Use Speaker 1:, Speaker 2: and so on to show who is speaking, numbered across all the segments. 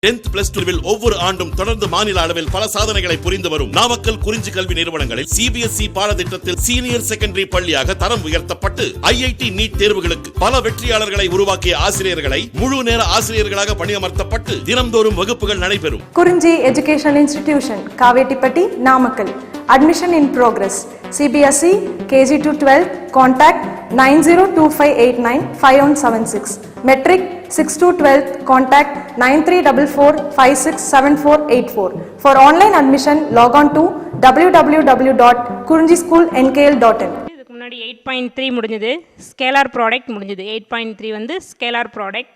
Speaker 1: 10th plus 2 ஒவ்வொரு ஆண்டும் தொடர்ந்து மாநில அளவில் பல சாதனைகளை புரிந்து வரும் நாமக்கல் குறிஞ்சி கல்வி நிறுவனங்களில் CBSE பாடத்திட்டத்தில் சீனியர் செகண்டரி பள்ளியாக தரம் உயர்த்தப்பட்டு IIT நீட் தேர்வுகளுக்கு பல வெற்றியாளர்களை உருவாக்கிய ஆசிரியர்களை முழு நேர ஆசிரியர்களாக பணியமர்த்தப்பட்டு தினம்தோறும் வகுப்புகள் நடைபெறும்.
Speaker 2: குறிஞ்சி educational institution, Kavettipatti, Namakkal. Admission in progress. CBSE KG to 12. Contact 9025895176. Metric 6 to 12. Contact 9344567484. For online admission, log on to www.kurinjischoolnkl.in.
Speaker 3: இதுக்கு முன்னாடி 8.3 முடிஞ்சது, ஸ்கேலார் ப்ராடக்ட் முடிஞ்சது. 8.3 வந்து ஸ்கேலார் ப்ராடக்ட்,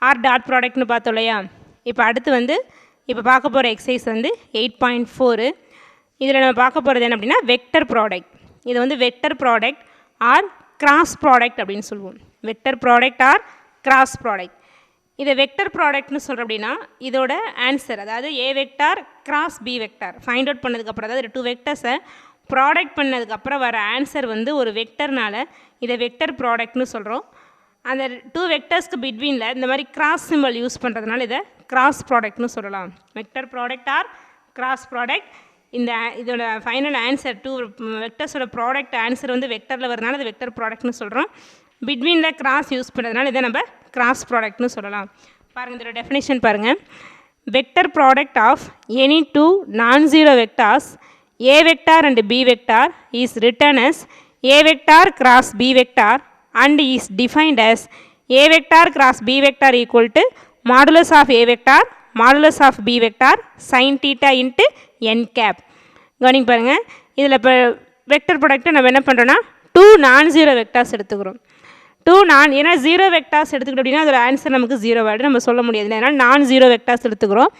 Speaker 3: ஆர் டாட் ப்ராடக்ட்னு பார்த்தோம் இல்லையா. இப்போ அடுத்து இப்போ பார்க்க போகிற எக்ஸசைஸ் 8.4. இதில் நம்ம பார்க்க போகிறது என்ன அப்படின்னா வெக்டர் ப்ராடக்ட். இது vector product or cross product அப்படின்னு சொல்லுவோம். Vector product or cross product. இதை வெக்டர் ப்ராடக்ட்னு சொல்கிறோம் அப்படின்னா இதோட ஆன்சர், அதாவது A vector cross B vector find out பண்ணதுக்கப்புறம், அதாவது 2 வெக்டர்ஸை ப்ராடக்ட் பண்ணதுக்கப்புறம் வர ஆன்சர் ஒரு வெக்டர்னால இதை வெக்டர் ப்ராடக்ட்னு சொல்கிறோம். அந்த 2 வெக்டர்ஸ்க்கு பிட்வீனில் இந்த மாதிரி கிராஸ் சிம்பிள் யூஸ் பண்ணுறதுனால இதை கிராஸ் ப்ராடக்ட்னு சொல்லலாம். Vector product or cross product. இதோட ஃபைனல் ஆன்சர் 2 வெக்டர்ஸோட ப்ராடக்ட் ஆன்சர் வெக்டரில் வரனால இது வெக்டர் ப்ராடக்ட்னு சொல்கிறோம். பிட்வீனில் கிராஸ் யூஸ் பண்ணுறதுனால இதை நம்ம கிராஸ் ப்ராடக்ட்னு சொல்லலாம். பாருங்கள், இதோட டெஃபினேஷன் பாருங்கள். Vector product of any 2 non-zero vectors A vector and B vector is written as A vector cross B vector and is defined as A vector cross B vector equal to modulus of A vector modulus of B vector sin theta into n cap. கவனிங்க பாருங்கள், இதில் இப்போ vector ப்ராடக்ட்டை நம்ம என்ன பண்ணுறோன்னா 2 non-zero vectors எடுத்துக்கிறோம். ஏன்னா 0 வெக்டார்ஸ் எடுத்துக்கிட்டோம் அப்படின்னா அதோட ஆன்சர் நமக்கு 0 ஆகிடும், நம்ம சொல்ல முடியாது. அதனால் non-zero வெக்டார்ஸ் எடுத்துக்கிறோம்.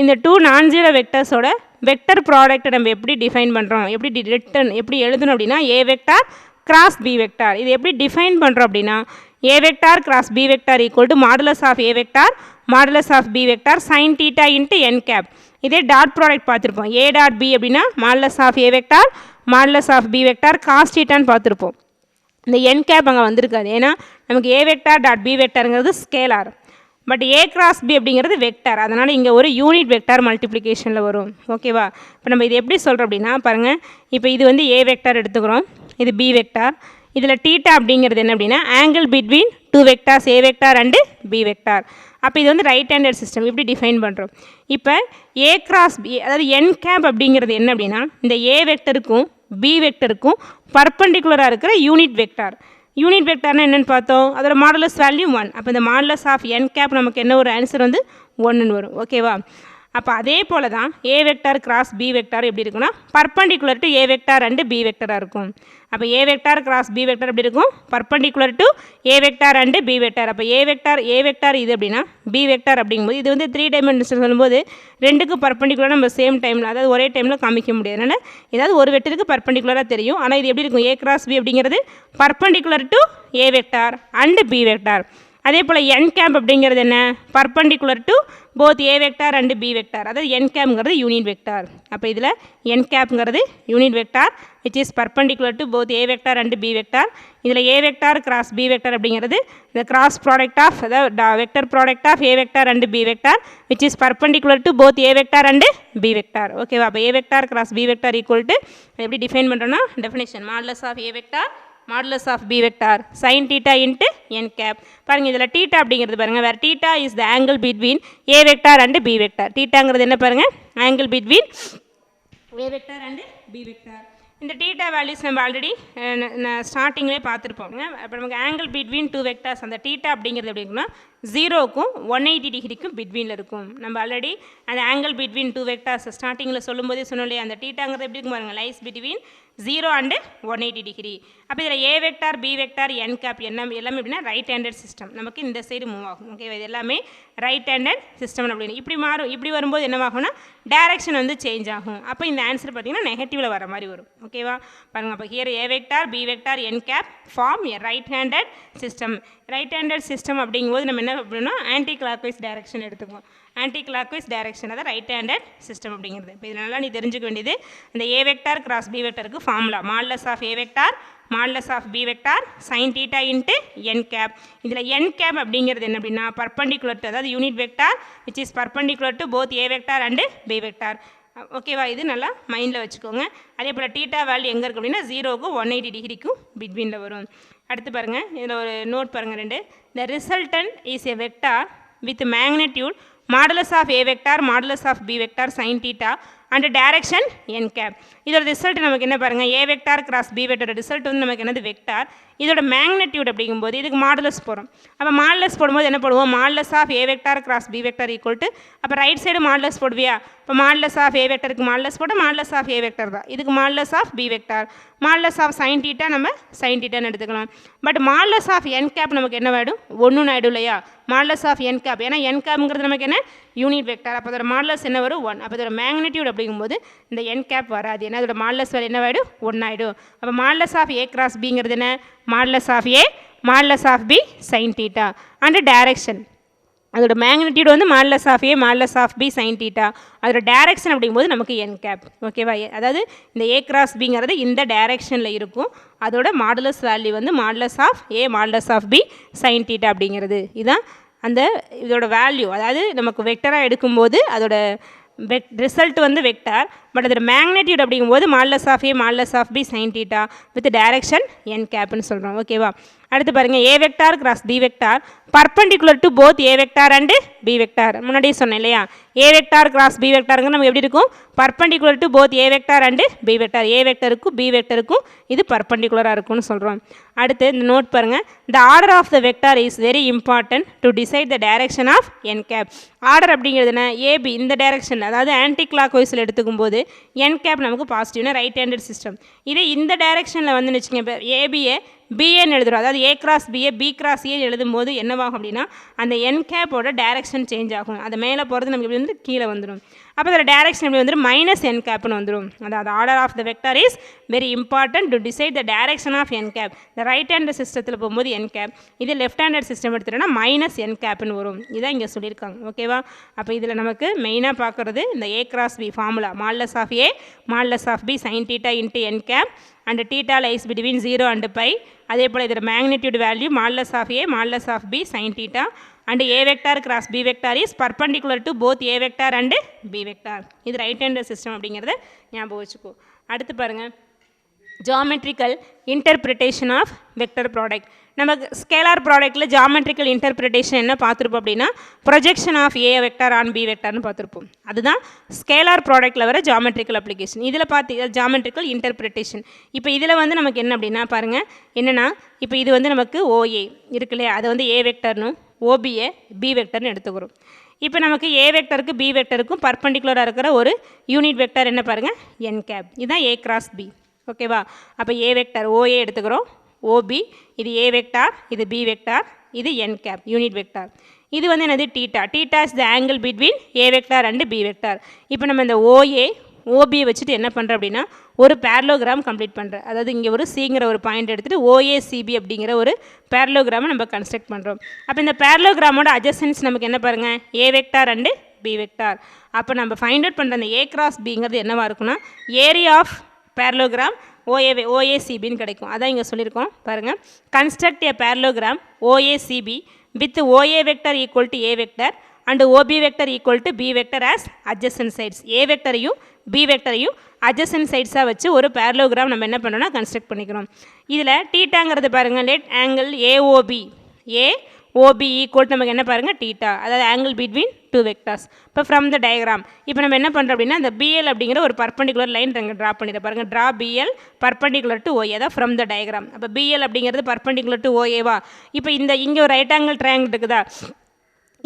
Speaker 3: இந்த 2 non-zero வெக்டர்ஸோட வெக்டர் ப்ராடக்ட்டை நம்ம எப்படி டிஃபைன் பண்ணுறோம், எப்படி எழுதணும் அப்படின்னா A vector cross B vector. இது எப்படி டிஃபைன் பண்ணுறோம் அப்படின்னா A vector cross B vector equal to modulus of A vector modulus of B vector sine theta into N cap. இதே டாட் ப்ராடக்ட் பார்த்துருப்போம். ஏ டாட் பி அப்படின்னா modulus of A vector modulus of B vector cos தீட்டான்னு பார்த்துருப்போம். இந்த N cap அங்கே வந்திருக்காது, ஏன்னா நமக்கு ஏ வெக்டார் டாட் பி வெக்டாருங்கிறது scalar, but A cross B அப்படிங்கிறது வெக்டார். அதனால் இங்கே ஒரு யூனிட் வெக்டார் மல்டிப்ளிகேஷனில் வரும். ஓகேவா? இப்போ நம்ம இது எப்படி சொல்கிறோம் அப்படின்னா பாருங்கள், இப்போ இது ஏ வெக்டார் எடுத்துக்கிறோம், இது பி வெக்டார். இதில் தீட்டா அப்படிங்கிறது என்ன அப்படின்னா angle between 2 vectors A vector and B vector. அப்போ இது ரைட் ஹேண்டட் சிஸ்டம் இப்படி டிஃபைன் பண்ணுறோம். இப்போ ஏ கிராஸ் பி, அதாவது என் கேப் அப்படிங்கிறது என்ன அப்படின்னா இந்த ஏ வெக்டருக்கும் பி வெக்டருக்கும் பர்பண்டிகுலராக இருக்கிற யூனிட் வெக்டார். யூனிட் வெக்டார்னா என்னென்னு பார்த்தோம், அதோட மாடுலஸ் வேல்யூ 1. அப்போ இந்த மாடுலஸ் ஆஃப் என் கேப் நமக்கு என்ன ஒரு ஆன்சர் 1ன்னு வரும். ஓகேவா? அப்போ அதே போல் தான் A vector cross B vector எப்படி இருக்குன்னா perpendicular to A vector and B வெக்டராக இருக்கும். அப்போ A vector cross B vector எப்படி இருக்கும், perpendicular to A vector and B vector. அப்போ ஏ வெக்டார் இது அப்படின்னா பி வெக்டார் அப்படிங்கும்போது இது 3 டைமென்ஷன் சொல்லும்போது 2க்கும் பர்பண்டிகுலராக நம்ம சேம் டைமில், அதாவது ஒரே டைமில் காமிக்க முடியாது. அதனால் ஏதாவது ஒரு வெக்டருக்கு பர்பண்டிகுலராக தெரியும். ஆனால் இது எப்படி இருக்கும், ஏ கிராஸ் பி அப்படிங்கிறது perpendicular to A vector and B vector. அதே போல் என் கேப் அப்படிங்கிறது என்ன, perpendicular to both A vector and B vector. அதாவது என் கேப்ங்கிறது யூனிட் வெக்டார். அப்போ இதில் என் கேப்ங்கிறது unit vector which is perpendicular to both A vector and B vector. இதில் A vector cross B vector அப்படிங்கிறது இந்த கிராஸ் ப்ராடக்ட் ஆஃப், அதாவது vector product of A vector and B vector which is perpendicular to both A vector and B vector. ஓகேவா? அப்போ A vector cross B vector equal to எப்படி define பண்ணுறோன்னா definition modulus of A vector modulus of B vector sine theta into N cap. பாருங்கள், இதில் theta அப்படிங்கிறது பாருங்கள், வேறு theta is the angle between A vector and B vector. தீட்டாங்கிறது என்ன பாருங்கள், angle between A vector and B vector. இந்த theta values நம்ம ஆல்ரெடி ஸ்டார்டிங்லேயே பார்த்துருப்போங்க. அப்போ நமக்கு ஆங்கிள் பிட்வீன் 2 வெக்டார்ஸ், அந்த தீட்டா அப்படிங்கிறது எப்படி இருக்குன்னா 0க்கும் 180 டிகிரிக்கும் பிட்வீனில் இருக்கும். நம்ம ஆல்ரெடி அந்த ஆங்கிள் பிட்வீன் 2 வெக்டார்ஸ் ஸ்டார்டிங்கில் சொல்லும்போதே சொன்னோம் இல்லையா, அந்த தீட்டாங்கிறது எப்படி இருக்கும் பாருங்கள், லைஸ் பிட்வீன் 0 அண்டு 180 டிகிரி. அப்போ இதில் A vector B vector N gap எல்லாமே எப்படின்னா ரைட் ஹேண்டட் சிஸ்டம், நமக்கு இந்த சைடு மூவ் ஆகும். ஓகேவா? இது எல்லாமே ரைட் ஹேண்டட் சிஸ்டம் அப்படின்னு இப்படி மாறும். இப்படி வரும்போது என்னவாகும்னா டைரக்ஷன் சேஞ்ச் ஆகும். அப்போ இந்த ஆன்சர் பார்த்தீங்கன்னா நெகட்டிவில் வர மாதிரி வரும். ஓகேவா? பாருங்கள், அப்போ here A vector B vector N cap form a right handed system. Right handed system அப்படிங்கும்போது நம்ம என்ன என்ன அப்படின்னா ஆன்டி கிளாக்வைஸ் டைரக்ஷன் எடுத்துக்குவோம். ஆன்டி கிளாக்வைஸ் டைரக்ஷன் அதான் ரைட் ஹேண்டட் சிஸ்டம் அப்படிங்கிறது. இப்போ இதில் நல்லா நீ தெரிஞ்சுக்க வேண்டியது இந்த ஏ வெக்டார் கிராஸ் பி வெக்டருக்கு formula modulus of A vector modulus of B vector sine theta into N cap. இதில் என் கேப் அப்படிங்கிறது என்ன அப்படின்னா பர்பண்டிகுலர் டு அதாவது unit vector which is perpendicular to both A vector and B vector. ஓகேவா, இது நல்லா மைண்டில் வச்சுக்கோங்க. அதே போல் டீட்டா வேல்யூ எங்கே இருக்குது அப்படின்னா 0க்கும் 180 டிகிரிக்கும் பிட்வீனில் வரும். அடுத்து பாருங்கள், இதில் ஒரு நோட் பாருங்கள் 2. The resultant is a vector with magnitude modulus of A vector modulus of B vector sine theta and direction N cap. இதோட ரிசல்ட் நமக்கு என்ன பாருங்கள், ஏ வெக்டார் கிராஸ் பி வெக்டரோட ரிசல்ட் வந்து நமக்கு என்னது வெக்டார். இதோட மேக்னெட்யூட் அப்படிங்கும்போது இதுக்கு மாடுலஸ் போகிறோம். அப்போ மாடுலஸ் போடும்போது என்ன போடுவோம், modulus of A vector cross B vector equal to அப்போ ரைட் சைடு மாடுலஸ் போடுவியா. இப்போ மாடுலஸ் ஆஃப் ஏ வெக்டருக்கு மாடுலஸ் போட்டு மாடுலஸ் ஆஃப் ஏ வெக்டர் தான். இதுக்கு modulus of B vector modulus of sine theta நம்ம சைன் தீட்டான்னு எடுத்துக்கலாம். But modulus of N cap நமக்கு என்ன ஆகிடும், ஒன்றுன்னு ஆகிடும் இல்லையா. மாடுலஸ் ஆஃப் என் கேப் ஏன்னா என் கேப்ங்கிறது நமக்கு என்ன யூனிட் வெக்டார். அப்போ அதோட மாடுலஸ் என்ன வரும் 1. அப்போ இதோட மேக்னெட்யூட் அப்படிங்கும்போது இந்த என் கேப் வராது. ஏன்னா அதோட மாடுலஸ் வேறு என்ன ஆகிடும் 1 ஆகிடும். அப்போ மாடுலஸ் ஆஃப் ஏ கிராஸ் பிங்கிறது என்ன modulus of A modulus of B sine theta and direction. அதோட மேக்னெட்யூட் வந்து modulus of A modulus of B sine theta. அதோட டைரக்ஷன் அப்படிங்கும்போது நமக்கு என் கேப். ஓகேவா, அதாவது இந்த ஏ கிராஸ் பிங்கிறது இந்த டைரக்ஷனில் இருக்கும். அதோட மாடுலஸ் வேல்யூ வந்து modulus of A modulus of B sine theta அப்படிங்கிறது. இதுதான் அந்த இதோட வேல்யூ. அதாவது நமக்கு வெக்டராக எடுக்கும்போது அதோட ரிசல்ட் வந்து வெக்டார். பட் அதோட மேக்னெட்யூட் அப்படிங்கும்போது modulus of A modulus of B sine theta with direction N கேப்னு சொல்கிறோம். ஓகேவா, அடுத்து பாருங்கள் A vector cross B vector perpendicular to both A vector and B vector. முன்னாடியே சொன்னேன் இல்லையா, ஏ வெக்டார் கிராஸ் பி வெக்டாருங்க நமக்கு எப்படி இருக்கும் perpendicular to both A vector and B vector. A வெக்டருக்கும் பி வெக்டருக்கும் இது பர்பண்டிகுலராக இருக்கும்னு சொல்கிறோம். அடுத்து இந்த நோட் பாருங்கள், the order of the vector is very important to decide the direction of N cap. Order அப்படிங்கிறது என்ன, ஏபி இந்த டைரக்ஷன் அதாவது ஆன்டி கிளாக் வைஸில் எடுத்துக்கும் போது என் கேப் நமக்கு பாசிட்டிவ்னா ரைட் ஹேண்டட் சிஸ்டம். இதே இந்த டைரக்ஷனில் வந்து வச்சுக்கோங்க, இப்போ ஏபியை பிஏன்னு எழுதுகிறோம். அதாவது A cross BA B cross ஏன்னு எழுதும்போது என்னவாகும் அப்படின்னா அந்த என் கேப்போட டைரக்ஷன் சேஞ்ச் ஆகும். அது மேலே போகிறது நமக்கு இப்படி வந்து கீழே வந்துடும். அப்போ அதோட டைரக்ஷன் எப்படி வந்துடும் மைனஸ் என் கேப்னு வந்துடும். அதாவது order of the vector is very important to decide the direction of N cap. இந்த ரைட் ஹேண்டட் சிஸ்டத்தில் போகும்போது என் கேப், இது லெஃப்ட் ஹேண்டட் சிஸ்டம் எடுத்துட்டோம்னா மைனஸ் என் கேப்னு வரும். இதான் இங்கே சொல்லியிருக்காங்க. ஓகேவா, அப்போ இதில் நமக்கு மெயினாக பார்க்குறது இந்த A cross B formula modulus of A modulus of B sine theta into N cap and theta lies between 0 and π. அதே போல் இதோட magnitude value modulus of A modulus of B sine theta and A vector cross B vector is perpendicular to both A vector and B vector. இது right handed system அப்படிங்கிறத ஞாபகம் வச்சுக்கோ. அடுத்து பாருங்கள், geometrical interpretation of vector product. நமக்கு scalar ப்ராடக்ட்டில் geometrical interpretation என்ன பார்த்துருப்போம் அப்படின்னா projection of A vector on B வெக்டார்னு பார்த்துருப்போம். அதுதான் ஸ்கேலார் ப்ராடக்ட்டில் வர ஜாமெட்ரிக்கல் அப்ளிகேஷன். இதில் பார்த்து ஜாமெட்ரிக்கல் இன்டர்பிரிட்டேஷன். இப்போ இதில் வந்து நமக்கு என்ன அப்படின்னா பாருங்கள், என்னென்னா இப்போ இது வந்து நமக்கு ஓஏ இருக்கு இல்லையா, அதை வந்து ஏ வெக்டர்னும் ஓபிஏ பி வெக்டர்னு எடுத்துக்கிறோம். இப்போ நமக்கு ஏ வெக்டருக்கு பி வெக்டருக்கும் பர்பண்டிகுலராக இருக்கிற ஒரு யூனிட் வெக்டர் என்ன பாருங்கள் என் கேப். இதுதான் ஏ கிராஸ் பி. ஓகேவா, அப்போ ஏ வெக்டார் ஓஏ எடுத்துக்கிறோம், ஓபி இது ஏ வெக்டார் இது பி வெக்டார் இது என் கேப் யூனிட் வெக்டார். இது வந்து என்னது theta. Theta is the angle between A vector and B vector. இப்போ நம்ம இந்த ஓஏ ஓபியை வச்சுட்டு என்ன பண்ணுறோம் அப்படின்னா ஒரு பேரலோகிராம் கம்ப்ளீட் பண்ணுறோம். அதாவது இங்கே ஒரு சிங்கிற ஒரு பாயிண்ட் எடுத்துகிட்டு ஓஏசிபி அப்படிங்கிற ஒரு பேரலோகிராமை நம்ம கன்ஸ்ட்ரக்ட் பண்ணுறோம். அப்போ இந்த பேரலோகிராமோட அட்ஜசன்ஸ் நமக்கு என்ன பாருங்கள் A vector and B vector. அப்போ நம்ம ஃபைண்ட் அவுட் பண்ணுற அந்த ஏ கிராஸ் பிங்கிறது என்னவாக இருக்குன்னா ஏரியா ஆஃப் பேரலோகிராம் ஓஏசிபின்னு கிடைக்கும். அதான் இங்கே சொல்லியிருக்கோம் பாருங்கள், construct a parallelogram OACB with OA vector equal to A vector and OB vector equal to B vector as adjacent sides. A வெக்டரையும் பி வெக்டரையும் அட்ஜசன்ட் சைட்ஸாக வச்சு ஒரு பேரலோகிராம் நம்ம என்ன பண்ணோம்னா கன்ஸ்ட்ரக்ட் பண்ணிக்கிறோம். இதில் டீட்டாங்கிறது பாருங்கள் let angle AOB AOB equal நமக்கு என்ன பாருங்கள் டீட்டா, அதாவது ஆங்கிள் பிட்வீன் டூ வெக்டார்ஸ். இப்போ ஃப்ரம் த டயக்ராம் இப்போ நம்ம என்ன பண்ணுறோம் அப்படின்னா இந்த பிஎல் அப்படிங்கிற ஒரு பர்பண்டிகுலர் லைன் நாங்கள் ட்ரா பண்ணிடுறோம் பாருங்கள், draw BL perpendicular to OA தான் ஃப்ரம் த டயக்ராம். அப்போ பிஎல் அப்படிங்கிறது பர்பண்டிகுலர் டு ஓஏவா. இப்போ இங்கே ஒரு ரைட் ஆங்கிள் ட்ரையாங்கிள் இருக்குதா,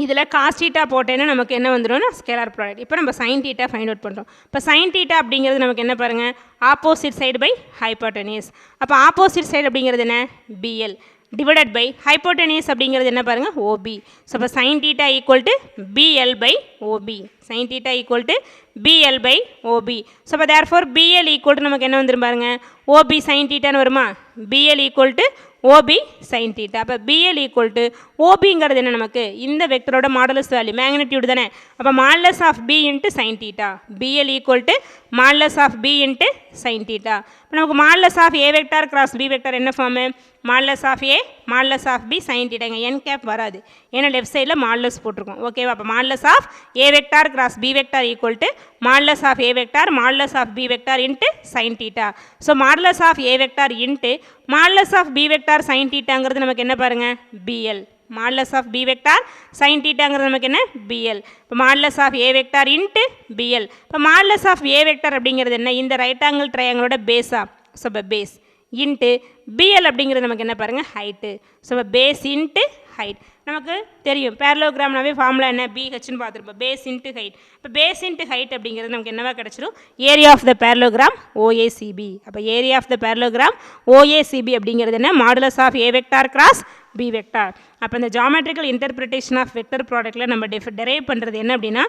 Speaker 3: இதில் காஸ் தீட்டா போட்டேன்னா நமக்கு என்ன வந்துடும்னா ஸ்கேலார் ப்ராடக்ட். இப்போ நம்ம சைன் தீட்டா ஃபைண்ட் அவுட் பண்ணுறோம். இப்போ சைன் தீட்டா அப்படிங்கிறது நமக்கு என்ன பாருங்கள் ஆப்போசிட் சைடு பை ஹைப்போட்டெனியஸ். அப்போ ஆப்போசிட் சைடு அப்படிங்கிறது என்ன பிஎல் டிவைடட் பை ஹைப்போட்டெனியஸ் அப்படிங்கிறது என்ன பாருங்கள் ஓபி. ஸோ இப்போ sine theta equal to BL by OB. Sine theta equal to BL by OB. So இப்போ தேர்ஃபோர் பிஎல் ஈக்குவல் டு நமக்கு என்ன வந்துடும் பாருங்கள் ஓபி சைன் தீட்டான்னு வருமா, BL equal to OB sine theta. அப்போ பிஎல் ஈக்குவல் டு ஓபிங்கிறது என்ன நமக்கு இந்த வெக்டரோட மாடுலஸ் வேல்யூ மேக்னிடியூட் தானே. அப்போ modulus of B into sine theta BL equal to modulus of B into sine theta. இப்போ நமக்கு modulus of A vector cross B vector என்ன formula modulus of A modulus of B sine theta. இங்கே N gap வராது ஏன்னா left சைடில் modulus போட்டிருக்கோம் ஓகேவா. அப்போ modulus of A vector cross B vector equal to modulus of A vector modulus of B vector into sine theta. So modulus of A vector into modulus of B vector sine தீட்டாங்கிறது நமக்கு என்ன பாருங்கள் பிஎல். Modulus of B vector sine தீட்டாங்கிறது நமக்கு என்ன பிஎல். இப்போ modulus of A vector into பிஎல். இப்போ மாடுலஸ் ஆஃப் ஏ வெக்டார் அப்படிங்கிறது என்ன இந்த ரைட் ஆங்கிள் ட்ரையாங்கிளோட பேஸா. ஸோ இப்போ பேஸ் இன்ட்டு பிஎல் அப்படிங்கிறது நமக்கு என்ன பாருங்கள் ஹைட்டு. ஸோ இப்போ பேஸ் இன்ட்டு ஹைட் நமக்கு தெரியும் பேரலோகிராம்னாவே ஃபார்முலா என்ன பிஹெச்னு பார்த்துருப்போம் பேஸ் இன்ட்டு ஹைட். இப்போ பேஸ் இன்ட்டு ஹைட் அப்படிங்கிறது நமக்கு என்னவா கிடச்சிரும் area of the parallelogram OACB. அப்போ area of the parallelogram OACB அப்படிங்கிறது என்ன modulus of A vector cross B vector. அப்போ இந்த ஜாமெட்ரிக்கல் இன்டர்பிரிட்டேஷன் ஆஃப் வெக்டர் ப்ராடக்ட்டில் நம்ம டெரைவ் பண்ணுறது என்ன அப்படின்னா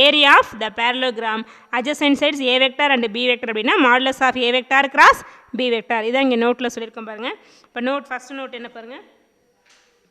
Speaker 3: area of the parallelogram adjacent sides A vector and B vector அப்படின்னா modulus of A vector cross B vector. இதான் இங்கே நோட்டில் சொல்லியிருக்கோம் பாருங்கள். இப்போ ஃபஸ்ட் நோட் என்ன பாருங்கள்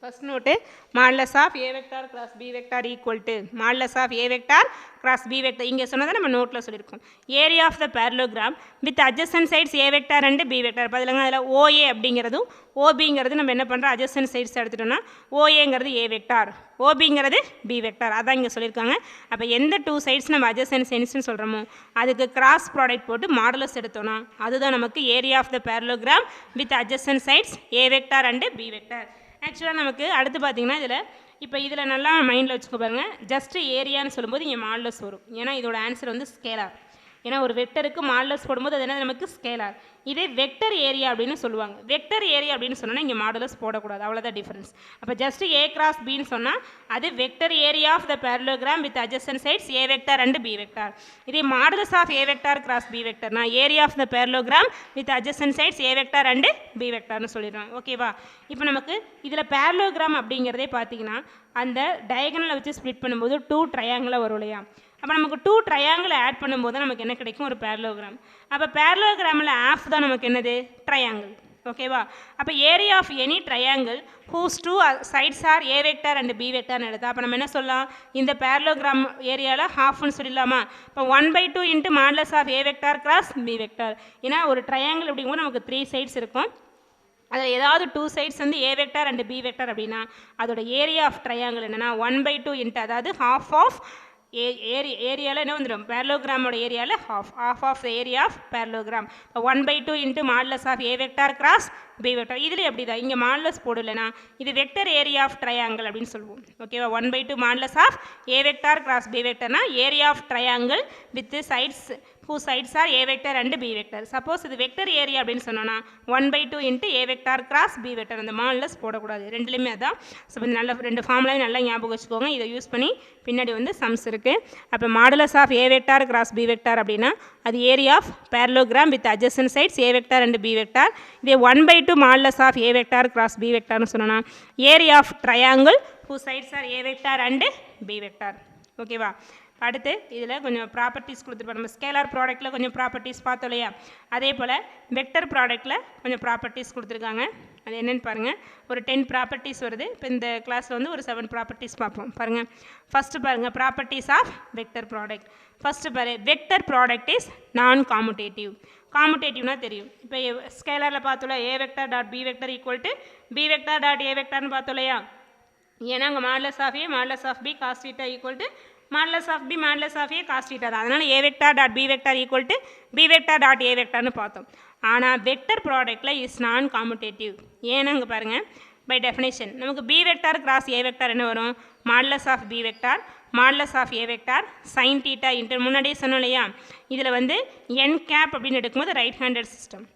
Speaker 3: first note modulus of A vector cross B vector equal to modulus of A vector cross B vector. இங்கே சொன்னதை நம்ம நோட்டில் சொல்லியிருக்கோம் area of the parallelogram with adjacent sides A vector and B vector. பதிலங்க அதில் OA அப்படிங்கிறதும் ஓபிங்கிறது நம்ம என்ன பண்ணுறோம் அட்ஜசன்ட் சைட்ஸ் எடுத்துட்டோம்னா ஓஏங்கிறது ஏ வெக்டார் ஓபிங்கிறது பி வெக்டார் அதான் இங்கே சொல்லியிருக்காங்க. அப்போ எந்த டூ சைட்ஸ் நம்ம அட்ஜசன்ட் சைட்ஸ்னு சொல்கிறோமோ அதுக்கு கிராஸ் ப்ராடக்ட் போட்டு மாடுலஸ் எடுத்தோம்னா அதுதான் நமக்கு area of the parallelogram with adjacent sides A vector and B vector. ஆக்சுவலாக நமக்கு அடுத்து பார்த்திங்கன்னா இதில் நல்லா மைண்டில் வச்சுக்க பாருங்கள். ஜஸ்ட் ஏரியான்னு சொல்லும்போது இங்கே மாடுலஸ் வரும் ஏன்னா இதோட ஆன்சர் வந்து ஸ்கேலார். ஏன்னா ஒரு வெக்டருக்கு மாடுலஸ் போடும்போது அது என்ன நமக்கு ஸ்கேலார். இதே வெக்டர் ஏரியா அப்படின்னு சொல்லுவாங்க. வெக்டர் ஏரியா அப்படின்னு சொன்னால் இங்கே மாடுலஸ் போடக்கூடாது அவ்வளோதான் டிஃபரன்ஸ். அப்போ ஜஸ்ட் ஏ கிராஸ் பின்னு சொன்னால் அது vector area of the parallelogram with adjacent sides A vector and B vector. இதே modulus of A vector cross B வெக்டர்னா area of the parallelogram with adjacent sides A vector and B வெக்டார்னு சொல்லிடுறோம் ஓகேவா. இப்போ நமக்கு இதில் பேரலோகிராம் அப்படிங்கிறதே பார்த்தீங்கன்னா அந்த டயகனலை வச்சு ஸ்ப்ளிட் பண்ணும்போது 2 ட்ரையாங்கிளாக வரும் இல்லையா. அப்போ நமக்கு 2 ட்ரையாங்கிள் ஆட் பண்ணும்போது நமக்கு என்ன கிடைக்கும் ஒரு பேரலோகிராம். அப்போ பேரலோகிராமில் ஆஃப் தான் நமக்கு என்னது ட்ரையாங்கிள் ஓகேவா. அப்போ area of any triangle whose 2 sides are A vector and B வெக்டார்னு எடுத்தா அப்போ நம்ம என்ன சொல்லலாம் இந்த பேரலோகிராம் ஏரியாவில் ஹாஃப்னு சொல்லிடலாமா. இப்போ 1/2 into modulus of A vector cross B vector. ஏன்னா ஒரு ட்ரையாங்கிள் அப்படிங்கும்போது நமக்கு 3 சைட்ஸ் இருக்கும். அதில் ஏதாவது 2 சைட்ஸ் வந்து A vector and B vector அப்படின்னா அதோட ஏரியா ஆஃப் ட்ரையாங்கிள் என்னென்னா 1/2 இன்ட்டு அதாவது ஹாஃப் ஆஃப் ஏரியாவில் என்ன வந்துடும் பேரலோகிராமோட ஏரியாவில் half of the area of parallelogram. இப்போ 1/2 into modulus of A vector cross B vector. இதில் எப்படி தான் இங்கே மாடுலஸ் போடலைன்னா இது வெக்டர் ஏரியா ஆஃப் ட்ரையாங்கிள் அப்படின்னு சொல்லுவோம் ஓகேவா. 1/2 modulus of A vector cross B வெக்டர்னா area of triangle with sides whose sides are a vector and b vector. Suppose இது வெக்டர் ஏரியா அப்படின்னு சொன்னோன்னா 1/2 into A vector cross B vector அந்த modulus போடக்கூடாது ரெண்டுலேயுமே அதான். ஸோ நல்ல 2 ஃபார்முலாவும் நல்லா ஞாபகம் வச்சுக்கோங்க. இதை யூஸ் பண்ணி பின்னாடி வந்து சம்ஸ் இருக்குது. அப்போ modulus of A vector cross B vector அப்படின்னா அது area of parallelogram with adjacent sides A vector and B vector. இதே 1/2 modulus of A vector cross B வெக்டார்னு சொன்னோன்னா area of triangle whose sides are a vector and b vector ஓகேவா. அடுத்து இதில் கொஞ்சம் properties கொடுத்துருப்போம். நம்ம ஸ்கேலார் ப்ராடக்ட்டில் கொஞ்சம் ப்ராப்பர்ட்டிஸ் பார்த்தோம் இல்லையா. அதே போல் வெக்டர் ப்ராடக்ட்டில் கொஞ்சம் ப்ராப்பர்ட்டிஸ் கொடுத்துருக்காங்க. அது என்னென்னு பாருங்கள். ஒரு 10 ப்ராப்பர்ட்டிஸ் வருது. இப்போ இந்த கிளாஸில் வந்து ஒரு 7 ப்ராப்பர்ட்டிஸ் பார்ப்போம் பாருங்கள். ஃபஸ்ட்டு பாருங்கள் properties of vector product. First பாரு vector product is non commutative. காமுடேட்டிவ்னா தெரியும். இப்போ ஸ்கேலரில் பார்த்தோம்ல A vector dot B vector equal to B vector dot A வெக்டர்னு பார்த்தோம் இல்லையா. ஏன்னா அங்கே modulus of A modulus of B cos theta equal to modulus of B modulus of A cos theta தான். அதனால் A vector dot B vector equal to B vector dot A வெக்டார்னு பார்த்தோம். ஆனால் வெக்டர் ப்ராடக்ட்டில் இஸ் நான் காமுடேட்டிவ். ஏன்னா இங்கே பாருங்கள் by definition நமக்கு B vector cross A vector என்ன வரும் modulus of B vector modulus of A vector sine theta into முன்னாடியே சொன்னோம் இல்லையா. இதில் வந்து என் கேப் அப்படின்னு எடுக்கும்போது ரைட் ஹேண்டட் சிஸ்டம்.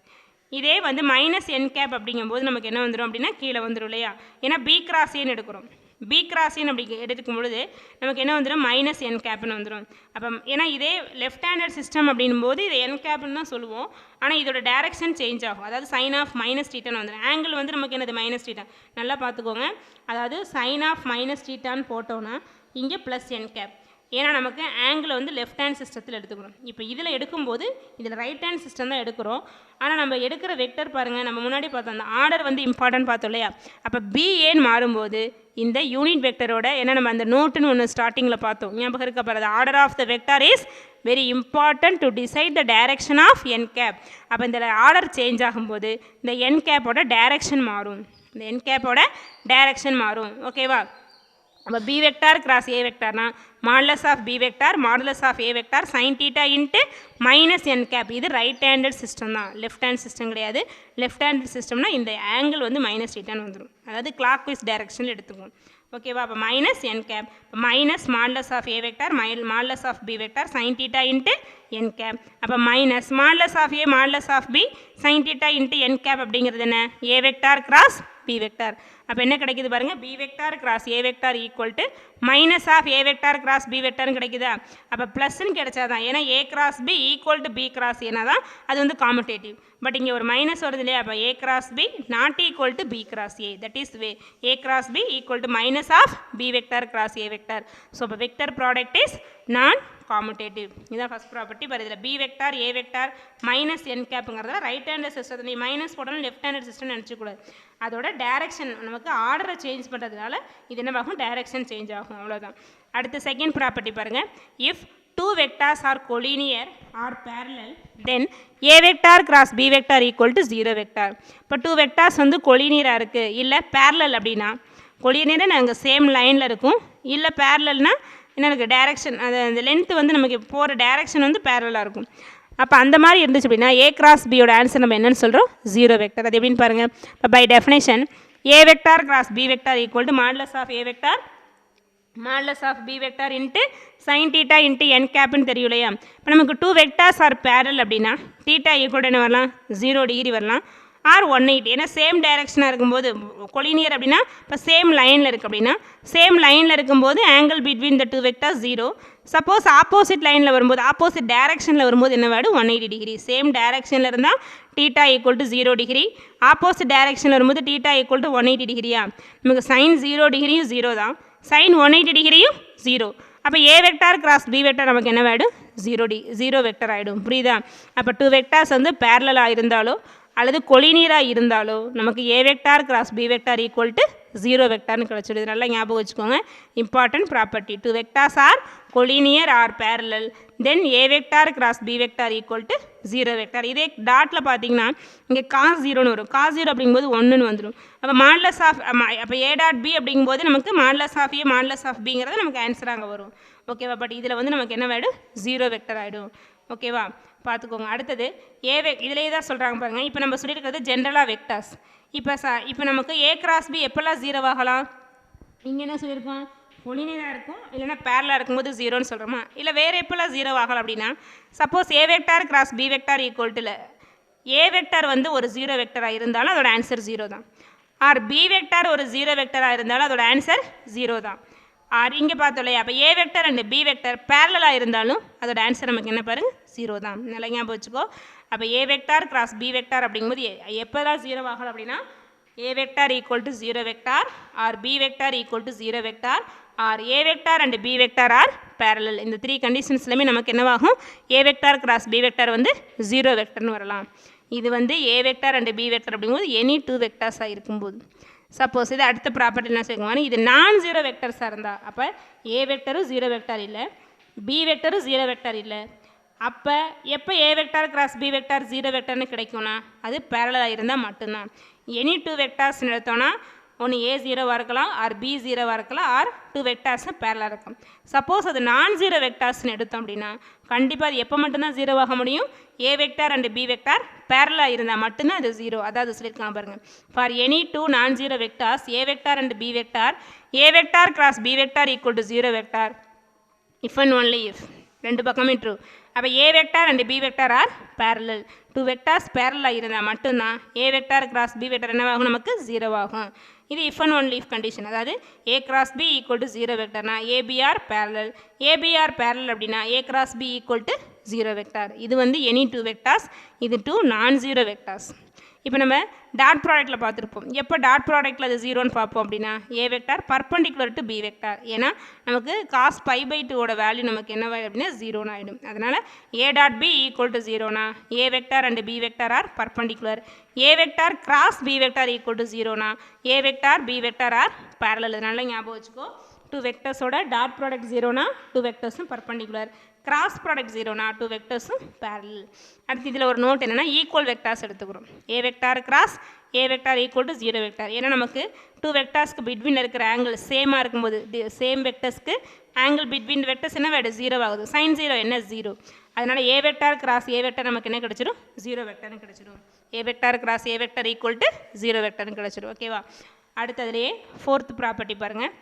Speaker 3: இதே வந்து மைனஸ் என் கேப் அப்படிங்கும்போது நமக்கு என்ன வந்துடும் அப்படின்னா கீழே வந்துடும் இல்லையா. ஏன்னா பி கிராஸ் ஏன்னு எடுக்கிறோம். பி கிராஸின் அப்படி எடுக்கும் பொழுது நமக்கு என்ன வந்துடும் மைனஸ் என் கேப்னு வந்துடும். அப்போ ஏன்னா இதே லெஃப்ட் ஹேண்டட் சிஸ்டம் அப்படின்னும் போது இதை என் கேப்னு தான் சொல்லுவோம். ஆனால் இதோட டேரெக்ஷன் சேஞ்ச் ஆகும். அதாவது சைன் ஆஃப் மைனஸ் டீட்டான்னு வந்துடும். ஆங்கிள் வந்து நமக்கு என்னது மைனஸ் டீட்டா நல்லா பார்த்துக்கோங்க. அதாவது சைன் ஆஃப் மைனஸ் டீட்டான்னு போட்டோன்னா இங்கே ப்ளஸ் என் கேப். ஏன்னா நமக்கு ஆங்கிள் வந்து லெஃப்ட் ஹேண்ட் சிஸ்டத்தில் எடுத்துக்கணும். இப்போ இதில் எடுக்கும்போது இதில் ரைட் ஹேண்ட் சிஸ்டம் தான் எடுக்கிறோம். ஆனால் நம்ம எடுக்கிற வெக்டர் பாருங்கள், நம்ம முன்னாடி பார்த்தோம் அந்த ஆர்டர் வந்து இம்பார்ட்டன்ட் பார்த்தோம் இல்லையா. அப்போ பிஏன்னு மாறும்போது இந்த யூனிட் வெக்டரோட ஏன்னா நம்ம அந்த நோட்டுன்னு ஒன்று ஸ்டார்டிங்கில் பார்த்தோம், ஞாபகம் இருக்க பாரு, order of the vector is very important to decide the direction of N cap. அப்போ இந்த ஆர்டர் சேஞ்ச் ஆகும்போது இந்த என் கேப்போட டைரக்ஷன் மாறும், இந்த என் கேப்போட டைரக்ஷன் மாறும். ஓகேவா. அப்போ பி வெக்டார் கிராஸ் ஏ வெக்டார்னா modulus of B vector modulus of A vector sine theta into minus N cap. இது ரைட் ஹேண்டட் சிஸ்டம் தான், லெஃப்ட் ஹேண்ட் சிஸ்டம் கிடையாது. லெஃப்ட் ஹேண்டட் சிஸ்டம்னா இந்த ஆங்கிள் வந்து மைனஸ் தீட்டான்னு வந்துடும், அதாவது கிளாக் வைஸ் டைரக்ஷனில் எடுத்துக்குவோம். ஓகேவா. அப்போ minus N cap minus modulus of A vector modulus of B vector sine theta into N cap. அப்போ minus modulus of A modulus of B sine theta into N cap அப்படிங்கிறது என்ன, A vector cross B vector. அப்போ என்ன கிடைக்குது பாருங்கள், B vector cross A vector equal to minus of A vector cross B வெக்டார்னு கிடைக்குதா. அப்போ ப்ளஸ்ன்னு கிடைச்சாதான், ஏன்னா A cross B equal to B cross ஏன்னா தான் அது வந்து காம்படேட்டிவ். பட் இங்கே ஒரு மைனஸ் வருது இல்லையா. அப்போ A cross B not equal to B cross A, that is way A cross B equal to minus of B vector cross A vector. So இப்போ vector product is non commutative. இதுதான் first property. But இதில் B vector A vector minus n கேப்புங்கிறத right handed சிஸ்டத்தில் நீ minus போட்டாலும் left handed system நினச்சிக்கூடாது. அதோட direction நமக்கு ஆர்டரை சேஞ்ச் பண்ணுறதுனால இது என்ன ஆகும், டைரக்ஷன் சேஞ்ச் ஆகும், அவ்வளோதான். அடுத்து செகண்ட் ப்ராப்பர்ட்டி பாருங்கள், if two vectors are collinear or parallel then A vector cross B vector equal to 0 vector. இப்போ டூ வெக்டார்ஸ் வந்து கொலினியராக இருக்குது, இல்லை பேரலல் அப்படின்னா கொலினியராக நாங்கள் சேம் லைனில் இருக்கும், இல்லை பேரலல்னா என்ன இருக்குது டைரக்ஷன், அது அந்த லென்த்து வந்து நமக்கு போகிற டைரக்ஷன் வந்து பேரலாக இருக்கும். அப்போ அந்த மாதிரி இருந்துச்சு அப்படின்னா ஏ கிராஸ் பியோட ஆன்சர் நம்ம என்னென்னு சொல்கிறோம், 0 வெக்டார். அது எப்படின்னு பாருங்கள். இப்போ by definition A vector cross B vector equal to modulus of A vector modulus of B vector into sine theta into N கேப்னு தெரியும் இல்லையா. இப்போ நமக்கு டூ வெக்டார்ஸ் ஆர் பேரல் அப்படின்னா தீட்டா ஈக்குவல் என்ன வரலாம், 0 டிகிரி வரலாம், ஆர் 180. ஏன்னா சேம் டைரக்ஷனாக இருக்கும்போது கொலினியர் அப்படின்னா இப்போ சேம் லைனில் இருக்குது அப்படின்னா சேம் லைனில் இருக்கும்போது angle between the two vectors 0. Suppose opposite லைனில் வரும்போது ஆப்போசிட் டைரக்ஷனில் வரும்போது என்ன வேணும், 180 டிகிரி. சேம் டைரக்ஷனில் இருந்தால் theta equal to 0 degree, opposite டைரக்ஷனில் வரும்போது தீட்டா ஈக்குவல் டு 180 டிகிரியா. நமக்கு சைன் 0 டிகிரியும் 0 தான், சைன் 180 டிகிரியும் 0. அப்போ A vector cross B vector நமக்கு என்ன வேணும், 0 வெக்டர் ஆகிடும். புரியுதா. அப்போ டூ வெக்டார்ஸ் வந்து பேரலாக இருந்தாலோ அல்லது கொலினியராக இருந்தாலோ நமக்கு A vector cross B vector equal to 0 வெக்டார்னு கிடச்சிடுது. நல்லா ஞாபகம் வச்சுக்கோங்க, important property. Two vectors are collinear or parallel then A vector cross B vector equal to 0 vector. இதே டாட்டில் பார்த்தீங்கன்னா இங்கே காஸ் 0ன்னு வரும், காஸ் 0 அப்படிங்கும்போது 1ன்னு வந்துடும். அப்போ மாடுலஸ் ஆஃப் அப்போ ஏ டாட் பி அப்படிங்கும்போது நமக்கு modulus of A modulus of பிங்கிறது நமக்கு ஆன்சர் அங்கே வரும். ஓகேவா. பட் இதில் வந்து நமக்கு என்ன ஆகிடும், 0 வெக்டர் ஆகிடும். ஓகேவா, பார்த்துக்கோங்க. அடுத்தது இதிலே தான் சொல்கிறாங்க பாருங்கள். இப்போ நம்ம சொல்லியிருக்கிறது ஜென்ரலாக வெக்டார்ஸ். இப்போ நமக்கு ஏ கிராஸ் பி எப்போல்லாம் 0 ஆகலாம், இங்கே என்ன சொல்லியிருக்கோம், கொலினியராக இருக்கும் இல்லைனா பேரலாக இருக்கும்போது 0ன்னு சொல்கிறோமா, இல்லை வேறு எப்போல்லாம் 0 ஆகலாம் அப்படின்னா suppose A vector cross B vector equal to A vector வந்து ஒரு 0 வெக்டராக இருந்தாலும் அதோட ஆன்சர் 0 தான், ஆர் பி வெக்டார் ஒரு 0 வெக்டராக இருந்தாலும் அதோட ஆன்சர் 0 தான். ஆர் இங்கே பார்த்தோம் இல்லையா. அப்போ A vector and B vector பேரலாக இருந்தாலும் அதோட ஆன்சர் நமக்கு என்ன பாருங்கள், 0 தான். நல்லா ஞாபகம் வச்சுக்கோ. அப்போ A vector cross B vector அப்படிங்கும்போது எப்போதான் 0 ஆகலாம் அப்படின்னா A vector equal to 0 vector or B vector equal to 0 vector or A vector and B vector are parallel. இந்த 3 கண்டிஷன்ஸ்லையுமே நமக்கு என்னவாகும், A vector cross B vector வந்து 0 வெக்டர்னு வரலாம். இது வந்து A vector and B vector அப்படிங்கும்போது எனி 2 வெக்டார்ஸாக இருக்கும்போது. சப்போஸ் இது அடுத்த ப்ராப்பர்ட்டி என்ன சொல்லுவாங்க, இது நான் 0 வெக்டர்ஸாக இருந்தால் அப்போ ஏ வெக்டரும் 0 வெக்டார் இல்லை, பி வெக்டரும் 0 வெக்டார் இல்லை. அப்போ எப்போ ஏ வெக்டார் கிராஸ் பி வெக்டார் 0 வெக்டர்னு கிடைக்கும்னா அது பேரலாக இருந்தால் மட்டும்தான். எனி 2 வெக்டார்ஸ் எடுத்தோன்னா ஒன்று ஏ 0வாக இருக்கலாம் ஆர் பி 0வாக இருக்கலாம் ஆர் 2 வெக்டார்ஸும் பேரலாக இருக்கும். சப்போஸ் அது நான் 0 வெக்டார்ஸ்னு எடுத்தோம் அப்படின்னா கண்டிப்பாக அது எப்போ மட்டும்தான் 0 ஆக முடியும், ஏ வெக்டார் அண்ட் பி வெக்டார் பேரலாக இருந்தால் மட்டும்தான் அது 0. அதாவது சொல்லியிருக்கலாம் பாருங்கள், for any 2 non 0 vectors A vector and B vector A vector cross B vector equal to 0 vector if and only if. ரெண்டு பக்கமே ட்ரூ. அப்போ A vector and B vector are parallel. 2 vectors பேரலாக இருந்தால் மட்டும்தான் A vector cross B vector என்னவாகும், நமக்கு 0 ஆகும். இது if and only if condition. அதாவது A cross B equal to 0 வெக்டார்னா ஏபிஆர் பேரலல், ஏபிஆர் பேரலல் அப்படின்னா A cross B equal to 0 vector. இது வந்து எனி 2 வெக்டார்ஸ், இது 2 நான் 0 வெக்டார்ஸ். இப்போ நம்ம டாட் ப்ராடக்ட்டில் பார்த்துருப்போம். எப்போ டாட் ப்ராடக்ட்டில் அது ஜீரோன்னு பார்ப்போம் அப்படின்னா A vector perpendicular to B vector. ஏன்னா நமக்கு காஸ் π/2 வேல்யூ நமக்கு என்ன அப்படின்னா ஜீரோன்னு ஆகிடும். அதனால் A dot B equal to ஜீரோனா A vector and B vector are perpendicular. A vector cross B vector equal to ஜீரோனா A vector B vector are parallel. அதனால ஞாபகம் வச்சுக்கோ, 2 வெக்டர்ஸோட டாட் ப்ராடக்ட் ஜீரோனா 2 வெக்டர்ஸும் பர்பண்டிகுலர், கிராஸ் ப்ராடக்ட் ஜீரோனா 2 வெக்டர்ஸும் பேரலல். அடுத்து இதில் ஒரு நோட் என்னென்னா ஈக்குவல் வெக்டார்ஸ் எடுத்துக்கிறோம். A vector cross A vector equal to 0 vector. ஏன்னா நமக்கு 2 வெக்டார்ஸ்க்கு பிட்வீன் இருக்கிற ஆங்கிள் சேமாக இருக்கும்போது சேம் வெக்டர்ஸ்க்கு ஆங்கிள் பிட்வீன் வெக்டர்ஸ் என்ன வேறு 0 ஆகுது. sin 0 என்ன 0. அதனால் A vector cross A vector நமக்கு என்ன கிடச்சிடும் 0 வெக்டார்னு கிடச்சிடும். A vector cross A vector equal to 0 வெக்டார்னு கிடச்சிடும். ஓகேவா. அடுத்ததுலேயே 4th ப்ராப்பர்ட்டி பாருங்கள்.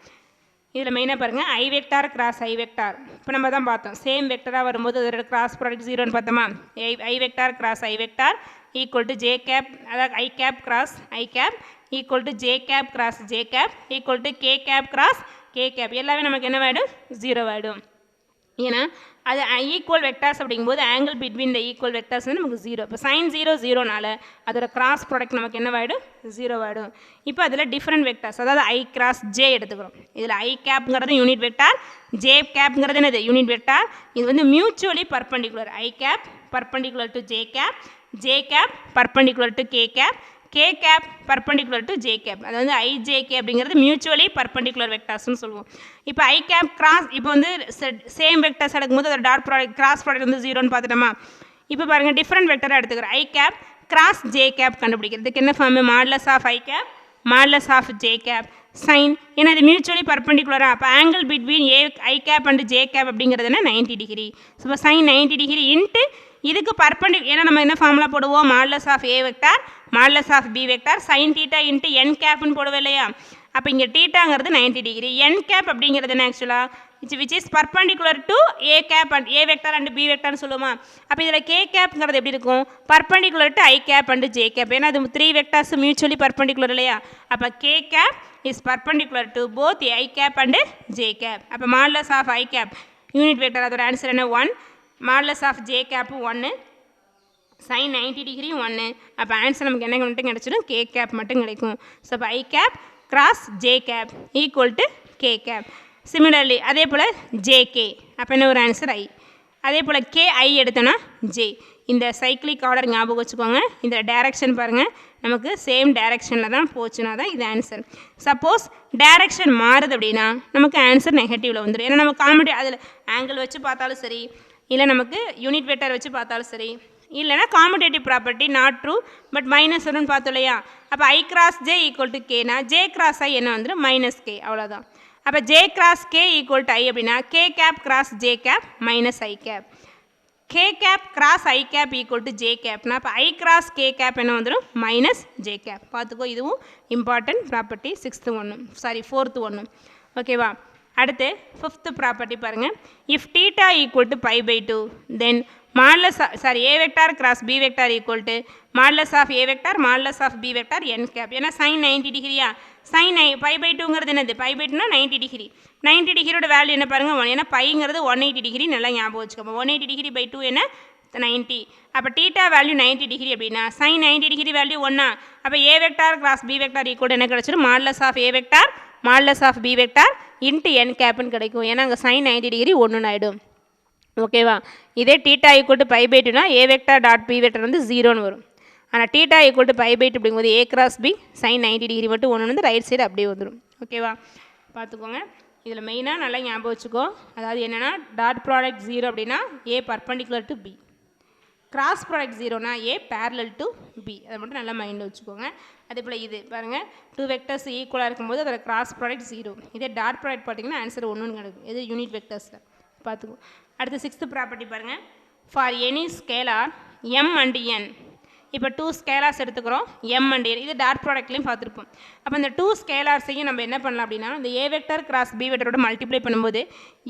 Speaker 3: இதில் மெயினாக பாருங்கள் I vector cross I vector. இப்போ நம்ம தான் பார்த்தோம் சேம் வெக்டராக வரும்போது அதோட கிராஸ் ப்ராடக்ட் ஜீரோன்னு பார்த்தோமா. I vector cross I vector equal to J cap, அதாவது I cap cross I cap equal to J cap cross J cap equal to K cap cross K cap. எல்லாமே நமக்கு என்ன ஆகிடும் 0 ஆகிடும். ஏன்னா அது ஈக்குவல் வெக்டார்ஸ் அப்படிங்கும்போது angle between the equal vectors வந்து நமக்கு 0. இப்போ sin 0 0னால அதோட கிராஸ் ப்ராடக்ட் நமக்கு என்ன ஆகிடும் 0 ஆகிடும். இப்போ அதில் டிஃப்ரெண்ட் வெக்டார்ஸ், அதாவது ஐ கிராஸ் ஜே எடுத்துக்கிறோம். இதில் ஐ கேப்ங்கிறது யூனிட் வெக்டார், ஜே கேப்ங்கிறது என்னது யூனிட் வெக்டார். இது வந்து mutually perpendicular. I cap perpendicular to J cap, J cap perpendicular to K cap, K cap perpendicular to J cap. அது வந்து ஐஜேகே அப்படிங்கிறது மியூச்சுவலி பர்பண்டிகுலர் வெக்டார்ஸ்னு சொல்லுவோம். இப்போ ஐ கேப் கிராஸ் இப்போ வந்து சேம் வெக்டர்ஸ் எடுக்கும்போது அதோட டாட் ப்ராடக்ட் கிராஸ் ப்ராடக்ட் வந்து 0ன்னு பார்த்துட்டோமா. இப்போ பாருங்கள் டிஃப்ரெண்ட் வெக்டராக எடுத்துக்கிறோம். I cap cross J cap கண்டுபிடிக்கிறதுக்கு என்ன formula modulus of I cap modulus of J cap sine. ஏன்னா இது மியூச்சுவலி பர்பண்டிகுலராக. அப்போ angle between A I cap and J cap அப்படிங்கிறது என்ன 90 degree. So sine 90 degree into இதுக்கு ஏன்னா நம்ம என்ன ஃபார்முலா போடுவோம் modulus of A vector modulus of B vector sine theta into N கேப்னு போடுவோம் இல்லையா. அப்போ இங்கே தீட்டாங்கிறது 90 டிகிரி. என் கேப் அப்படிங்கிறது என்ன ஆக்சுவலாக which is perpendicular to A cap and A vector and B வெக்டார்னு சொல்லுவோமா. அப்போ இதில் கே கேப்ங்கிறது எப்படி இருக்கும் perpendicular to I cap and J cap. ஏன்னா அது 3 வெக்டார்ஸ் மியூச்சுவலி பர்பண்டிகுலர் இல்லையா. அப்போ K cap is perpendicular to both I cap and J cap. அப்போ modulus of I cap unit vector அதோட ஆன்சர் என்ன 1, modulus of J cap 1, sin 90 degree 1. அப்போ answer நமக்கு என்ன மட்டும் கிடச்சிடும் கே கேப் மட்டும் கிடைக்கும். ஸோ அப்போ I cap cross J cap equal to K cap. Similarly அதே போல் ஜேகே அப்போ என்ன ஒரு ஆன்சர் ஐ. அதே போல் கே ஐ எடுத்தோன்னா ஜே. இந்த சைக்கிளிக் ஆர்டர் ஞாபகம் வச்சுக்கோங்க. இந்த டைரக்ஷன் பாருங்கள் நமக்கு சேம் டைரக்ஷனில் தான் போச்சுன்னா தான் இது ஆன்சர். சப்போஸ் டைரக்ஷன் மாறுது அப்படின்னா நமக்கு ஆன்சர் நெகட்டிவில் வந்துடும். ஏன்னா நம்ம அதில் ஆங்கிள் வச்சு பார்த்தாலும் சரி இல்லை நமக்கு யூனிட் வெக்டர் வச்சு பார்த்தாலும் சரி இல்லைனா commutative property not true but minus வரும்னு பார்த்தோம் இல்லையா. அப்போ I cross J equal to கேனா ஜே கிராஸ் ஐ என்ன வந்துடும் மைனஸ் கே அவ்வளோதான். அப்போ J cross K equal to I அப்படின்னா K cap cross J cap minus I cap, K cap cross I cap equal to J கேப்னா அப்போ I cross K gap என்ன வந்துடும் minus j cap. பார்த்துக்கோ இதுவும் important property 4th ஒன்று. ஓகேவா. அடுத்து 5th ப்ராப்பர்ட்டி பாருங்கள். If theta equal to π/2 then modulus A vector cross B vector equal to modulus of A vector modulus of B vector N cap. ஏன்னா sine 90 டிகிரியா sine π/2ங்கிறது என்னது π/2னா 90 டிகிரி. 90 டிகிரியோட வேல்யூ என்ன பாருங்கள் 1. ஏன்னா பைங்கிறது 180 டிகிரி நல்லா ஞாபகம் வச்சுக்கோங்க. 180 டிகிரி பை 2 என்ன 90. அப்போ தீட்டா வேல்யூ 90 டிகிரி அப்படின்னா சைன் 90 டிகிரி வேல்யூ 1. அப்போ A vector cross B vector equal என்ன கிடச்சிடும் modulus of A vector modulus of B vector into N கேப்னு கிடைக்கும். ஏன்னா அங்கே சைன் 90 டிகிரி 1 ஆகிடும். ஓகேவா. இதே தீட்டா ஈக்குவல் டு π/2னா A vector dot B vector வந்து 0ன்னு வரும். ஆனால் தீட்டா ஈக்குவல் டு π/2 அப்படிங்கும்போது A cross B sine 90 degree மட்டும் 1 வந்து ரைட் சைடு அப்படியே வந்துடும். ஓகேவா. பார்த்துக்கோங்க இதில் மெயினாக நல்லா ஞாபகம் வச்சுக்கோ. அதாவது என்னென்னா டாட் ப்ராடக்ட் 0 அப்படின்னா A perpendicular to B, cross product 0னா ஏ பேரலல் டு பி. அதை மட்டும் நல்லா மைண்டில் வச்சுக்கோங்க. அதே போல் இது பாருங்கள் 2 வெக்டர்ஸ் ஈக்குவலாக இருக்கும்போது அதில் கிராஸ் ப்ராடக்ட் 0. இதே டாட் ப்ராடக்ட் பார்த்தீங்கன்னா ஆன்சர் 1ன்னு கிடைக்கும். இது யூனிட் வெக்டர்ஸில் பார்த்துக்கோ. அடுத்து 6th ப்ராப்பர்ட்டி பாருங்கள். For any scalar M and N. இப்போ 2 ஸ்கேலார்ஸ் எடுத்துக்கிறோம் எம் அண்ட் என். இது டாட் ப்ராடக்ட்லேயும் பார்த்துருப்போம். அப்போ இந்த 2 ஸ்கேலார்ஸையும் நம்ம என்ன பண்ணலாம் அப்படின்னா இந்த ஏ வெக்டர் கிராஸ் பி வெக்டரோட மல்டிப்ளை பண்ணும்போது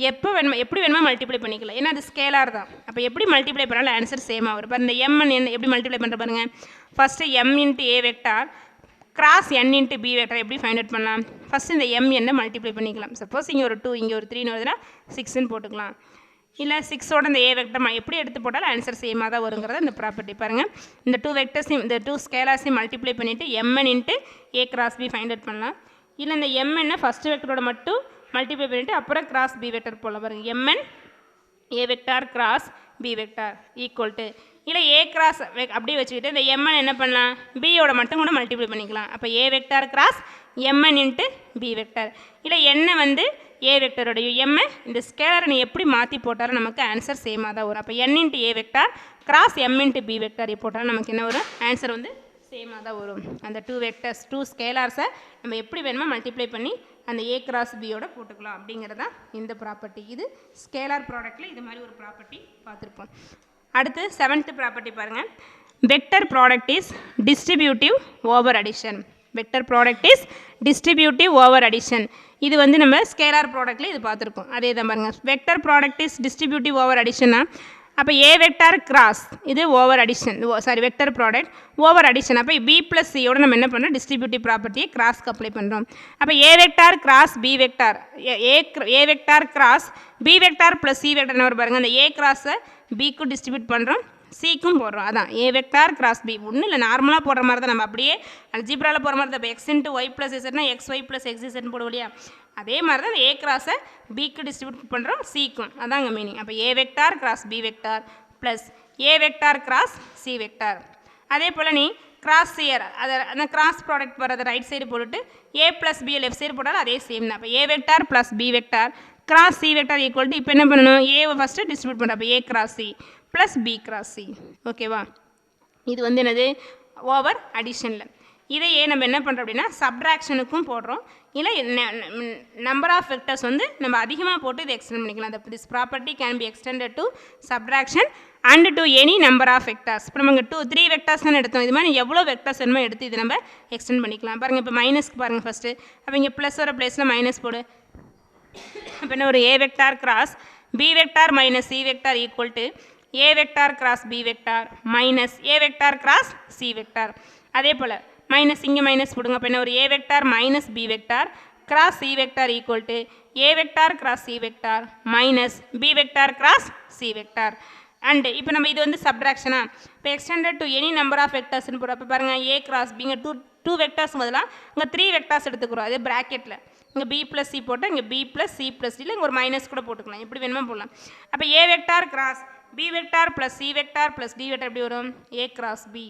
Speaker 3: எப்படி வேணுமோ மல்டிப்ளை பண்ணிக்கலாம். ஏன்னா அது ஸ்கேலார் தான். அப்போ எப்படி மல்டிப்ளை பண்ணாலும் ஆன்சர் சேமாக வரும். இப்போ இந்த எம் அண்ட் என் எப்படி மல்டிப்ளை பண்ணுற பாருங்கள். First M into A vector cross n into B vector எப்படி ஃபைண்ட் அவுட் பண்ணலாம். ஃபஸ்ட்டு இந்த எம் என்ன மல்டிப்ளை பண்ணிக்கலாம். சப்போஸ் இங்கே ஒரு 2 இங்கே ஒரு 3ன்னு வருதுன்னா 6ன்னு போட்டுக்கலாம். இல்லை 6ஓட இந்த ஏ வெக்டர் எப்படி எடுத்து போட்டாலும் ஆன்சர் சேமாக தான் வருங்கிறத இந்த ப்ராப்பர்ட்டி பாருங்கள். இந்த 2 வெக்டர்ஸையும் இந்த 2 ஸ்கேலார்ஸையும் மல்டிப்ளை பண்ணிவிட்டு mn into A cross B find out பண்ணலாம். இல்லை இந்த mn ஃபஸ்ட்டு வெக்டரோட மட்டும் மல்டிப்ளை பண்ணிவிட்டு அப்புறம் கிராஸ் பி வெக்டர் போடலாம். பாருங்கள் mn A vector cross B vector equal to இல்லை ஏ கிராஸ் அப்படியே வச்சுக்கிட்டு இந்த mn என்ன பண்ணலாம், பியோட மட்டும் கூட மல்டிப்ளை பண்ணிக்கலாம். அப்போ A vector cross mn into B vector. இல்லை என்ன வந்து ஏ வெக்டரோடைய m இந்த ஸ்கேலரை நீ எப்படி மாற்றி போட்டாலும் நமக்கு ஆன்சர் சேமாக தான் வரும். அப்போ n into A vector cross m into B vector போட்டாலும் நமக்கு என்ன வரும், ஆன்சர் வந்து சேமாக தான் வரும். அந்த 2 வெக்டர்ஸ் 2 ஸ்கேலார்ஸை நம்ம எப்படி வேணுமோ மல்டிப்ளை பண்ணி அந்த ஏ கிராஸ் பியோட போட்டுக்கலாம் அப்படிங்கிறது தான் இந்த ப்ராப்பர்ட்டி. இது ஸ்கேலார் ப்ராடக்ட்டில் இது மாதிரி ஒரு ப்ராப்பர்ட்டி பார்த்துருப்போம். அடுத்து 7th ப்ராப்பர்ட்டி பாருங்கள். Vector product is distributive over addition. Vector product is distributive over addition. இது வந்து நம்ம ஸ்கேலார் ப்ராடக்ட்டில் இது பார்த்துருக்கோம். அதே தான் பாருங்கள். Vector product is distributive over அடிஷன்னா அப்போ ஏ வெக்டார் கிராஸ் இது over addition, sorry vector product over addition. அப்போ பி ப்ளஸ் சியோட நம்ம என்ன பண்ணுறோம், டிஸ்ட்ரிபியூட்டிவ் ப்ராப்பர்ட்டியை கிராஸ்க்கு அப்ளை பண்ணுறோம். அப்போ A vector cross B vector A vector cross B vector plus C vector என்ன பாருங்கள், அந்த ஏ கிராஸை பிக்கும் டிஸ்ட்ரிபியூட் பண்ணுறோம், சிக்கும் போடுறோம். அதான் ஏ வெக்டார் கிராஸ் பி. ஒன்றும் இல்லை, நார்மலாக போடுற மாதிரி தான், நம்ம அப்படியே அல்ஜிப்ராவில் போகிற மாதிரி தான். இப்போ எக்ஸ் இன்ட்டு ஒய் ப்ளஸ் இசட்னா எக்ஸ் ஒய் ப்ளஸ் எக்ஸ் இசட்னு போடுவோம் இல்லையா, அதே மாதிரி தான் அந்த ஏ கிராஸை பிக்கு டிஸ்ட்ரிபியூட் பண்ணுறோம், சிக்கும். அதாங்க மீனிங். அப்போ A vector cross B vector plus A vector cross C vector. அதே போல் நீ கிராஸ் சியர் அதை அந்த கிராஸ் ப்ராடக்ட் வர ரைட் சைடு போட்டுட்டு A plus B left side போட்டாலும் அதே சேம் தான். அப்போ A vector plus B vector cross C vector equal to இப்போ என்ன பண்ணணும், ஏவை ஃபஸ்ட்டு டிஸ்ட்ரிபியூட் பண்ணுறோம். அப்போ A cross C plus B cross C. ஓகேவா, இது வந்து என்னது ஓவர் அடிஷனில். இதையே நம்ம என்ன பண்ணுறோம் அப்படின்னா சப்ட்ராக்ஷனுக்கும் போடுறோம். இல்லை நம்பர் ஆஃப் வெக்டர்ஸ் வந்து நம்ம அதிகமாக போட்டு இதை எக்ஸ்டெண்ட் பண்ணிக்கலாம். அந்த this property can be extended to subtraction and to any number of vectors. இப்போ நமக்கு 3 வெக்டர்ஸ் தான் எடுத்தோம். இது மாதிரி எவ்வளோ வெக்டர்ஸ் வேணுமோ எடுத்து இதை நம்ம எக்ஸ்டெண்ட் பண்ணிக்கலாம். பாருங்கள், இப்போ மைனஸ்க்கு பாருங்கள் ஃபஸ்ட்டு. அப்போ இங்கே ப்ளஸ் வர ப்ளஸில் மைனஸ் போடு. அப்போ என்ன ஒரு A vector cross B vector minus C vector equal to A vector cross B vector minus A vector cross C vector. அதே போல் மைனஸ் இங்கே மைனஸ் போடுங்க. அப்போ என்ன ஒரு A vector minus B vector cross C vector equal to A vector cross C vector minus B vector cross C vector. And இப்போ நம்ம இது வந்து சப்ட்ராக்ஷனா, இப்போ extended to any number of வெக்டர்ஸ்னு போகிறோம். அப்போ பாருங்கள் ஏ கிராஸ் பி இங்கே டூ வெக்டர்ஸ் பதிலாக இங்கே 3 வெக்டர்ஸ் எடுத்துக்கிறோம். அதே ப்ராக்கெட்டில் இங்கே பி ப்ளஸ் சி போட்டால் இங்கே பி ப்ளஸ் சி ப்ளஸ் இல்லை இங்கே ஒரு மைனஸ் கூட போட்டுக்கலாம், எப்படி வேணுமோ போடலாம். அப்போ A vector cross B vector plus C vector plus D vector எப்படி வரும், ஏ கிராஸ் பி.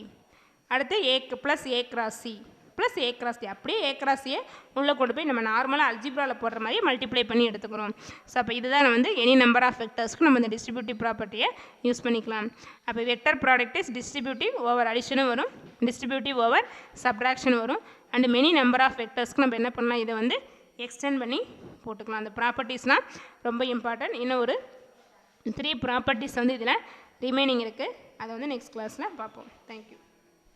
Speaker 3: அடுத்து A plus A cross C plus A cross D. அப்படியே ஏ கிராஸ் சியை உள்ளே கொண்டு போய் நம்ம நார்மலாக அல்ஜிப்ராவில் போடுற மாதிரி மல்டிப்ளை பண்ணி எடுத்துக்கிறோம். ஸோ அப்போ இதுதான் வந்து எனி நம்பர் ஆஃப் வெக்டர்ஸ்க்கு நம்ம இந்த டிஸ்ட்ரிபியூட்டிவ் ப்ராப்பர்ட்டியை யூஸ் பண்ணிக்கலாம். அப்போ vector product is distributive over அடிஷனும் வரும், டிஸ்ட்ரிபியூட்டிவ் ஓவர் சப்ட்ராக்ஷன் வரும். அண்ட் மெனி நம்பர் ஆஃப் வெக்டர்ஸ்க்கு நம்ம என்ன பண்ணலாம், இதை வந்து எக்ஸ்டெண்ட் பண்ணி போட்டுக்கலாம். அந்த ப்ராப்பர்ட்டிஸ்னால் ரொம்ப இம்பார்ட்டன்ட். இன்னும் ஒரு 3 ப்ராப்பர்ட்டிஸ் வந்து இதில் ரிமைனிங் இருக்குது. அதை வந்து நெக்ஸ்ட் கிளாஸில் பார்ப்போம். தேங்க்யூ.